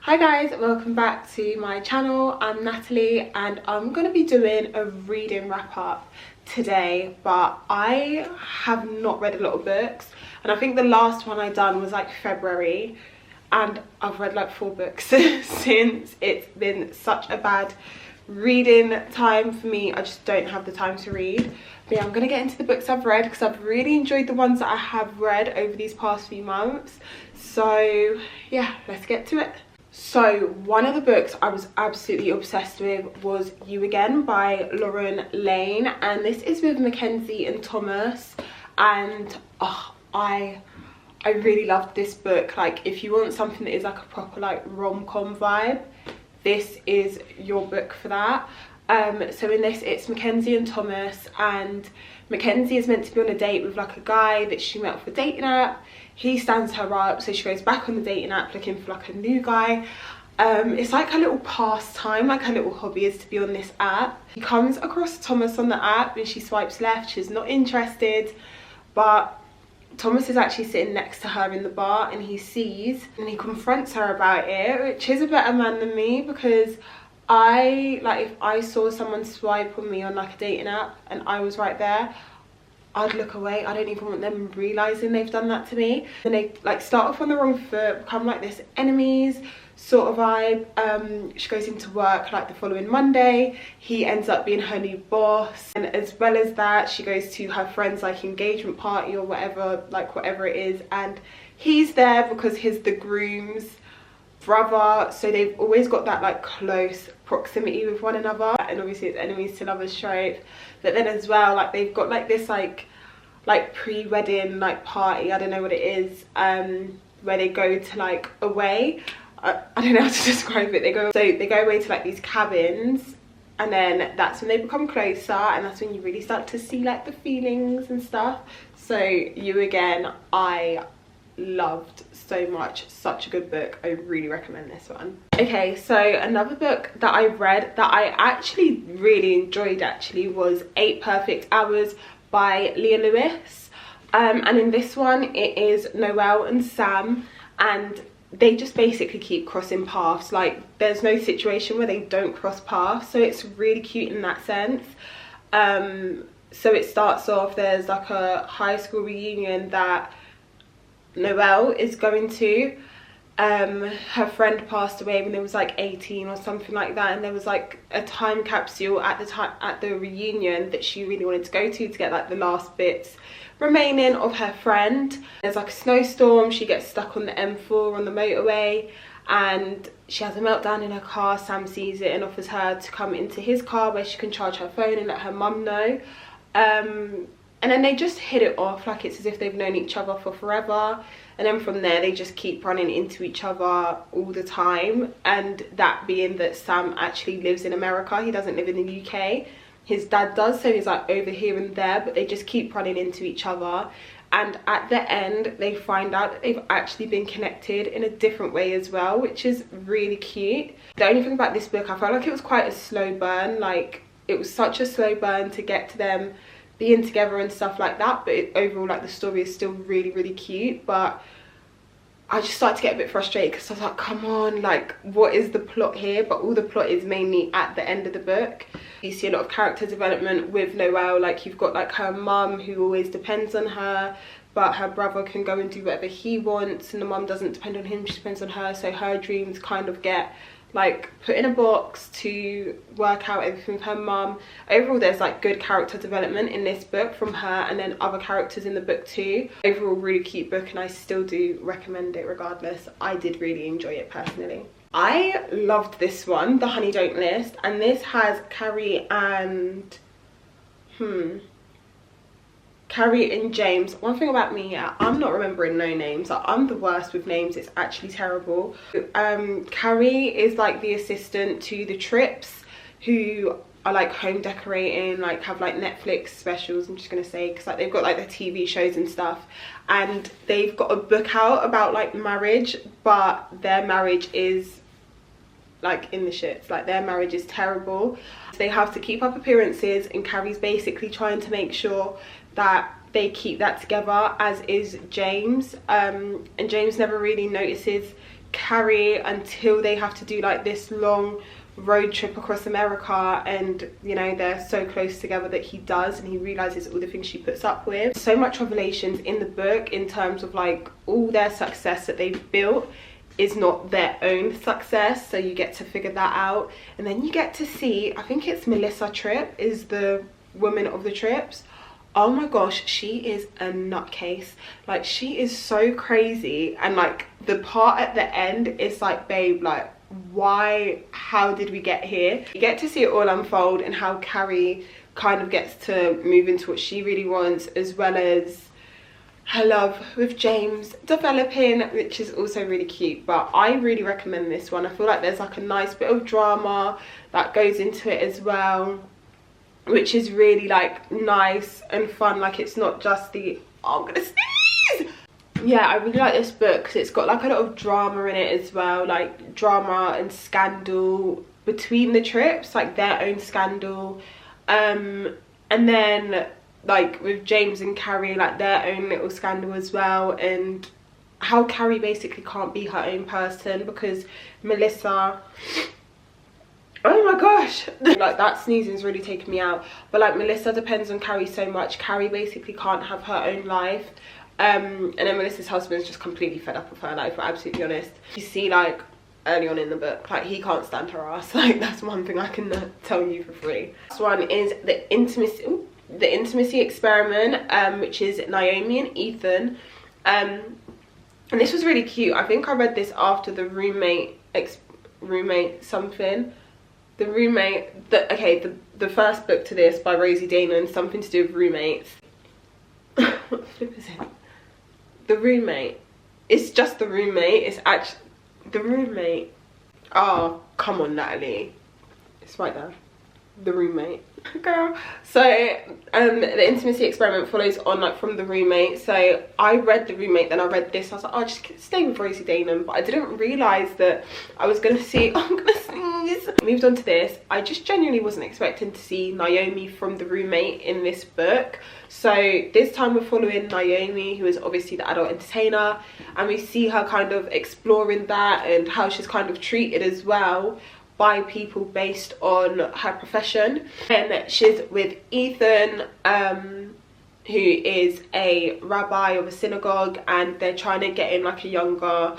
Hi guys, welcome back to my channel. I'm Natalie and I'm going to be doing a reading wrap up today, but I have not read a lot of books and I think the last one I done was like February and I've read like 4 books since. It's been such a bad reading time for me. I just don't have the time to read. But yeah, I'm going to get into the books I've read because I've really enjoyed the ones that I have read over these past few months. So yeah, let's get to it. So one of the books I was absolutely obsessed with was You Again by Lauren Lane, and this is with Mackenzie and Thomas, and I really loved this book. Like, if you want something that is like a proper like rom-com vibe, this is your book for that. So in this, it's Mackenzie and Thomas, and Mackenzie is meant to be on a date with like a guy that she met off a dating app. He stands her up, so she goes back on the dating app looking for like a new guy. It's like her little pastime, like her little hobby is to be on this app. He comes across Thomas on the app and she swipes left. She's not interested, but Thomas is actually sitting next to her in the bar and he sees and he confronts her about it, which is a better man than me, because if I saw someone swipe on me on like a dating app and I was right there, I'd look away. I don't even want them realizing they've done that to me. And they like start off on the wrong foot, become like this enemies sort of vibe. She goes into work like the following Monday. He ends up being her new boss, and as well as that, she goes to her friend's like engagement party or whatever, like whatever it is, and he's there because he's the groom's brother, so they've always got that like close proximity with one another, and obviously it's enemies to lovers trope. But then as well, like they've got like this like pre-wedding like party, I don't know what it is, where they go to like away, I don't know how to describe it. They go away to like these cabins, and then that's when they become closer, and that's when you really start to see like the feelings and stuff. So You Again, I loved so much. Such a good book. I really recommend this one. Okay, so another book that I read that I actually really enjoyed was 8 Perfect Hours by Leah Lewis, and in this one it is Noelle and Sam, and they just basically keep crossing paths. Like, there's no situation where they don't cross paths, so it's really cute in that sense. So it starts off, there's like a high school reunion that Noelle is going to. Her friend passed away when they was like 18 or something like that, and there was like a time capsule at the reunion that she really wanted to go to get like the last bits remaining of her friend. There's like a snowstorm, she gets stuck on the M4 on the motorway and she has a meltdown in her car. Sam sees it and offers her to come into his car where she can charge her phone and let her mum know. And then they just hit it off, like it's as if they've known each other for forever. And then from there, they just keep running into each other all the time. And that being that Sam actually lives in America. He doesn't live in the UK. His dad does, so he's like over here and there. But they just keep running into each other. And at the end, they find out that they've actually been connected in a different way as well, which is really cute. The only thing about this book, I felt like it was quite a slow burn. Like, it was such a slow burn to get to them being together and stuff like that, but overall like the story is still really cute. But I just started to get a bit frustrated because I was like, come on, like what is the plot here? But all the plot is mainly at the end of the book. You see a lot of character development with Noelle. Like, you've got like her mum who always depends on her, but her brother can go and do whatever he wants, and the mum doesn't depend on him, she depends on her. So her dreams kind of get like put in a box to work out everything with her mum. Overall, there's like good character development in this book from her, and then other characters in the book too. Overall, really cute book, and I still do recommend it regardless. I did really enjoy it personally. I loved this one, The Honey Don't List, and this has Carrie and James. One thing about me, yeah, I'm not remembering no names. Like, I'm the worst with names. It's actually terrible. Carrie is like the assistant to the Trips, who are like home decorating, like have like Netflix specials, I'm just gonna say, because like they've got like their TV shows and stuff, and they've got a book out about like marriage, but their marriage is like in the shits. Like, their marriage is terrible. So they have to keep up appearances, and Carrie's basically trying to make sure that they keep that together, as is James. And James never really notices Carrie until they have to do like this long road trip across America, and you know, they're so close together that he does, and he realizes all the things she puts up with. So much revelations in the book in terms of like all their success that they've built is not their own success, so you get to figure that out. And then you get to see, I think it's Melissa Tripp is the woman of the Tripps. Oh my gosh, she is a nutcase. Like, she is so crazy, and like the part at the end is like, babe, like, why, how did we get here? You get to see it all unfold, and how Carrie kind of gets to move into what she really wants, as well as her love with James developing, which is also really cute. But I really recommend this one. I feel like there's like a nice bit of drama that goes into it as well, which is really like nice and fun. Like, it's not just the, oh, I'm gonna sneeze. Yeah, I really like this book because it's got like a lot of drama in it as well, like drama and scandal between the Tripps, like their own scandal, and then like with James and Carrie, like their own little scandal as well, and how Carrie basically can't be her own person because Melissa, oh my gosh, like that sneezing is really taking me out. But like, Melissa depends on Carrie so much. Carrie basically can't have her own life, and then Melissa's husband's just completely fed up with her life, we're absolutely honest. You see like early on in the book, like he can't stand her ass. Like, that's one thing I can tell you for free. This one is the intimacy experiment, which is Naomi and Ethan, and this was really cute. I think I read this after the the first book to this by Rosie Danan, something to do with roommates. What the flip is it? The Roommate. It's just The Roommate. It's actually The Roommate. Oh, come on, Natalie. It's right there. The Roommate. Girl. So the intimacy experiment follows on like from The Roommate. So I read The Roommate, then I read this. I was like, oh, just stay with Rosie Danan. But I didn't realise that I was gonna see, oh, I'm gonna sneeze. Moved on to this. I just genuinely wasn't expecting to see Naomi from The Roommate in this book. So this time we're following Naomi, who is obviously the adult entertainer, and we see her kind of exploring that and how she's kind of treated as well by people based on her profession. And she's with Ethan, who is a rabbi of a synagogue, and they're trying to get in like a younger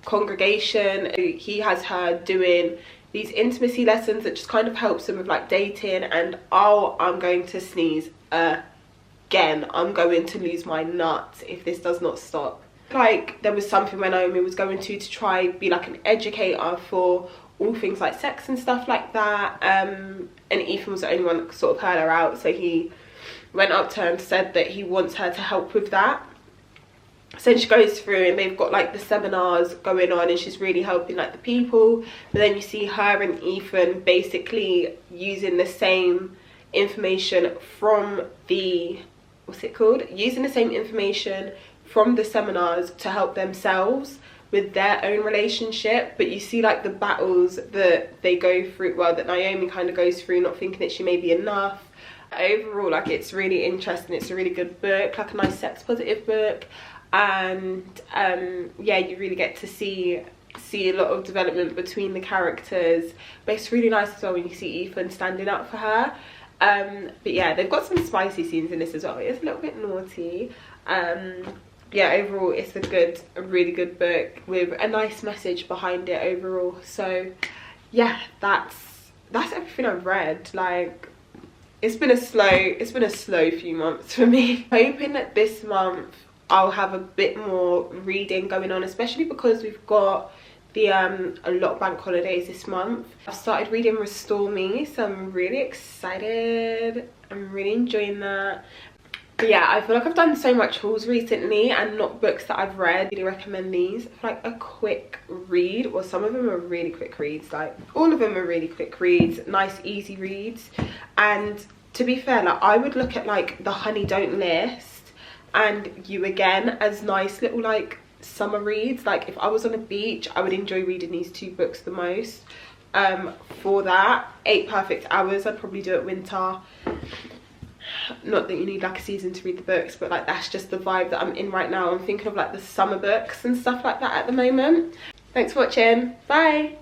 congregation. He has her doing these intimacy lessons that just kind of helps him with like dating, and oh, I'm going to sneeze again. I'm going to lose my nuts if this does not stop. Like, there was something when Naomi was going to try be like an educator for all things like sex and stuff like that, and Ethan was the only one that sort of heard her out, so he went up to her and said that he wants her to help with that. So she goes through, and they've got like the seminars going on, and she's really helping like the people. But then you see her and Ethan basically using the same information from the, what's it called, using the same information from the seminars to help themselves with their own relationship. But you see like the battles that they go through, well, that Naomi kind of goes through, not thinking that she may be enough. Overall, like, it's really interesting. It's a really good book, like a nice sex positive book, and yeah, you really get to see a lot of development between the characters. But it's really nice as well when you see Ethan standing up for her. But yeah, they've got some spicy scenes in this as well. It's a little bit naughty. Yeah, overall it's a really good book with a nice message behind it overall. So yeah, that's everything I've read. Like, it's been a slow few months for me. Hoping that this month I'll have a bit more reading going on, especially because we've got the a lot of bank holidays this month. I've started reading Restore Me, so I'm really excited. I'm really enjoying that. But yeah, I feel like I've done so much hauls recently and not books that I've read. I really recommend these for like a quick read. Well, some of them are really quick reads, like all of them are really quick reads, nice easy reads. And to be fair, like, I would look at like the Honey Don't list and You Again as nice little like summer reads. Like, if I was on a beach, I would enjoy reading these two books the most. For that, 8 Perfect Hours, I'd probably do it winter. Not that you need like a season to read the books, but like that's just the vibe that I'm in right now. I'm thinking of like the summer books and stuff like that at the moment. Thanks for watching. Bye.